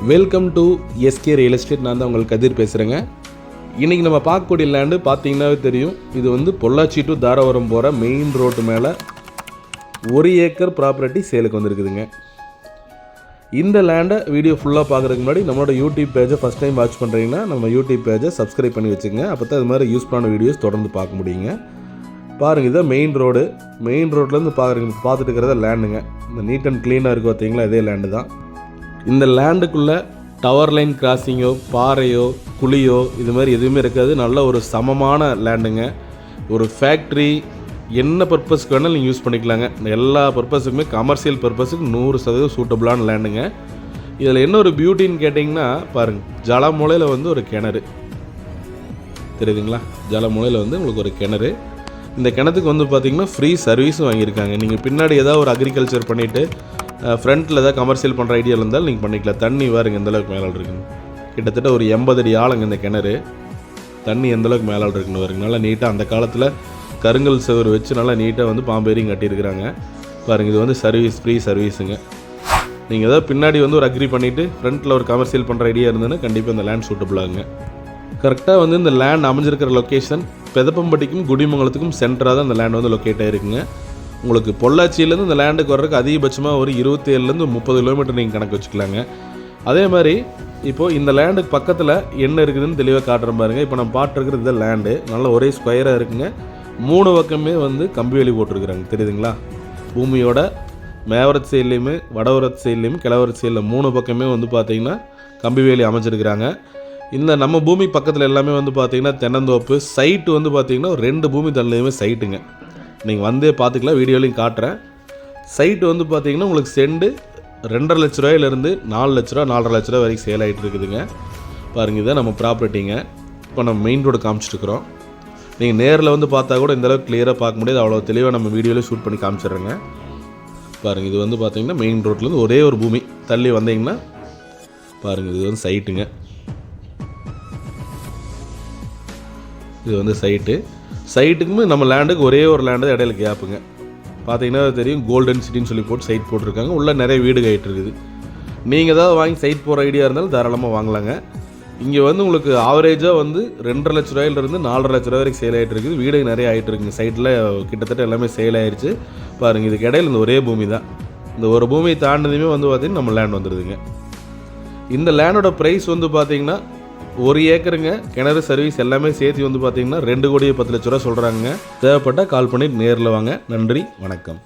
Welcome to SK real estate. நான் தான் உங்களுக்கு கதிர் பேசுகிறேங்க. இன்றைக்கி நம்ம பார்க்கக்கூடிய லேண்டு பார்த்தீங்கன்னாவே தெரியும். இது வந்து பொள்ளாச்சி டு தாராபுரம் போகிற மெயின் ரோட்டு மேலே 1 ஏக்கர் ப்ராப்பர்ட்டி சேலுக்கு வந்துருக்குதுங்க. இந்த லேண்டை வீடியோ ஃபுல்லாக பார்க்குறதுக்கு முன்னாடி நம்மளோட யூடியூப் பேஜை ஃபஸ்ட் டைம் வாட்ச் பண்ணுறீங்கன்னா நம்ம யூடியூப் பேஜை சப்ஸ்கிரைப் பண்ணி வச்சுங்க. அப்போ தான் இது மாதிரி யூஸ்ஃபுல்லான வீடியோஸ் தொடர்ந்து பார்க்க முடியுங்க. பாருங்கள், இதான் மெயின் ரோடு. மெயின் ரோட்லேருந்து பார்த்துட்டு இருக்கிறத லேண்டுங்க. இந்த நீட் அண்ட் க்ளீனாக இருக்குது பார்த்தீங்களா, இதே லேண்டு தான். இந்த லேண்டுக்குள்ளே டவர் லைன் கிராசிங்கோ, பாறையோ, குழியோ இது மாதிரி எதுவுமே இருக்காது. நல்ல ஒரு சமமான லேண்டுங்க. ஒரு ஃபேக்ட்ரி என்ன பர்பஸ்க்கு வேணாலும் நீங்கள் யூஸ் பண்ணிக்கலாங்க. எல்லா பர்பஸுக்குமே கமர்ஷியல் பர்பஸுக்கு 100% சூட்டபுளான லேண்டுங்க. இதில் என்ன ஒரு பியூட்டின்னு கேட்டிங்கன்னா பாருங்கள், ஜலமூலையில் வந்து ஒரு கிணறு தெரியுதுங்களா. ஜலமூலையில் வந்து உங்களுக்கு ஒரு கிணறு. இந்த கிணத்துக்கு வந்து பார்த்திங்கன்னா ஃப்ரீ சர்வீஸும் வாங்கியிருக்காங்க. நீங்கள் பின்னாடி ஏதாவது ஒரு அக்ரிகல்ச்சர் பண்ணிவிட்டு ஃப்ரண்ட்டில் ஏதாவது கமர்ஷியல் பண்ணுற ஐடியா இருந்தாலும் நீங்கள் பண்ணிக்கலாம். தண்ணி பாருங்க எந்தளவுக்கு மேலே இருக்குங்க. கிட்டத்தட்ட ஒரு 80 அடி ஆழங்க இந்த கிணறு. தண்ணி எந்தளவுக்கு மேலே இருக்குன்னு வருங்க. நல்லா நீட்டாக அந்த காலத்தில் கருங்கல் சுவர் வச்சு நல்லா நீட்டாக வந்து பாம்பேரியும் கட்டியிருக்கிறாங்க பாருங்கள். இது வந்து சர்வீஸ், ஃப்ரீ சர்வீஸுங்க. நீங்கள் ஏதாவது பின்னாடி வந்து ஒரு அக்ரி பண்ணிவிட்டு ஃப்ரண்ட்டில் ஒரு கமர்ஷியல் பண்ணுற ஐடியா இருந்ததுன்னா கண்டிப்பாக இந்த லேண்ட் சூட்டபுளாகுங்க. கரெக்டாக வந்து இந்த லேண்ட் அமைஞ்சிருக்கிற லொக்கேஷன் பெதப்பம்பட்டிக்கும் குடிமங்கலத்துக்கும் சென்டராக தான் இந்த லேண்ட் வந்து லொக்கேட் ஆகிருக்குங்க. உங்களுக்கு பொள்ளாச்சியிலேருந்து இந்த லேண்டுக்கு வர்றதுக்கு அதிகபட்சமாக ஒரு 27லேருந்து 30 கிலோமீட்டர் நீங்கள் கணக்கு வச்சுக்கலாங்க. அதே மாதிரி இப்போது இந்த லேண்டுக்கு பக்கத்தில் என்ன இருக்குதுன்னு தெளிவாக காட்டுற பாருங்கள். இப்போ நம்ம பார்த்துருக்கிறது இந்த லேண்டு நல்ல ஒரே ஸ்கொயராக இருக்குங்க. 3 பக்கமே வந்து கம்பி வேலி போட்டிருக்குறாங்க தெரியுதுங்களா. பூமியோட மேவரத்து சைட்லேயுமே வடவரத்து சைட்லேயுமே கிழவரத்து சைடில் 3 பக்கமே வந்து பார்த்திங்கன்னா கம்பி வேலி அமைச்சிருக்கிறாங்க. இந்த நம்ம பூமி பக்கத்தில் எல்லாமே வந்து பார்த்திங்கன்னா தென்னந்தோப்பு. சைட்டு வந்து பார்த்திங்கன்னா 2 பூமி தள்ளியுமே சைட்டுங்க. நீங்கள் வந்தே பார்த்துக்கலாம், வீடியோலையும் காட்டுறேன். சைட்டு வந்து பார்த்திங்கன்னா உங்களுக்கு செண்டு 2.5 லட்ச ரூபாயிலேருந்து 4 லட்ச ரூபா 4.5 லட்ச ரூபா வரைக்கும் சேல் ஆகிட்டு இருக்குதுங்க. பாருங்கள், இதான் நம்ம ப்ராப்பர்ட்டிங்க. இப்போ நம்ம மெயின் ரோடு காமிச்சிட்ருக்குறோம். நீங்கள் நேரில் வந்து பார்த்தா கூட இந்தளவுக்கு கிளியராக பார்க்க முடியாது. அவ்வளோ தெளிவாக நம்ம வீடியோவில் ஷூட் பண்ணி காமிச்சிடுறேங்க. பாருங்கள், இது வந்து பார்த்திங்கன்னா மெயின் ரோட்லேருந்து ஒரே ஒரு பூமி தள்ளி வந்தீங்கன்னா பாருங்கள், இது வந்து சைட்டுங்க. இது வந்து சைட்டுக்குமே நம்ம லேண்டுக்கு ஒரே ஒரு லேண்டு இடையில கேப்புங்க. பார்த்தீங்கன்னா தெரியும், கோல்டன் சிட்டின்னு சொல்லி போட்டு சைட் போட்டிருக்காங்க. உள்ளே நிறைய வீடு ஆகிட்டு இருக்குது. நீங்கள் ஏதாவது வாங்கி சைட் போகிற ஐடியா இருந்தாலும் தாராளமாக வாங்கலாங்க. இங்கே வந்து உங்களுக்கு ஆவரேஜாக வந்து 2.5 லட்ச ரூபாயிலிருந்து 4.5 லட்ச ரூபா வரைக்கும் சேல் ஆகிட்டு இருக்குது. வீடு நிறைய ஆகிட்டு இருக்குங்க. சைட்டில் கிட்டத்தட்ட எல்லாமே சேல் ஆகிடுச்சு. பாருங்கள், இதுக்கு இடையில இந்த ஒரே பூமி தான். இந்த ஒரு பூமியை தாண்டதுமே வந்து பார்த்திங்கன்னா நம்ம லேண்ட் வந்துடுதுங்க. இந்த லேண்டோட ப்ரைஸ் வந்து பார்த்திங்கன்னா 1 ஏக்கருங்க. கிணறு சர்வீஸ் எல்லாமே சேர்த்து வந்து பார்த்தீங்கன்னா 2,10,00,000 ரூபா சொல்கிறாங்க. தேவைப்பட்டால் கால் பண்ணி நேரில் வாங்க. நன்றி, வணக்கம்.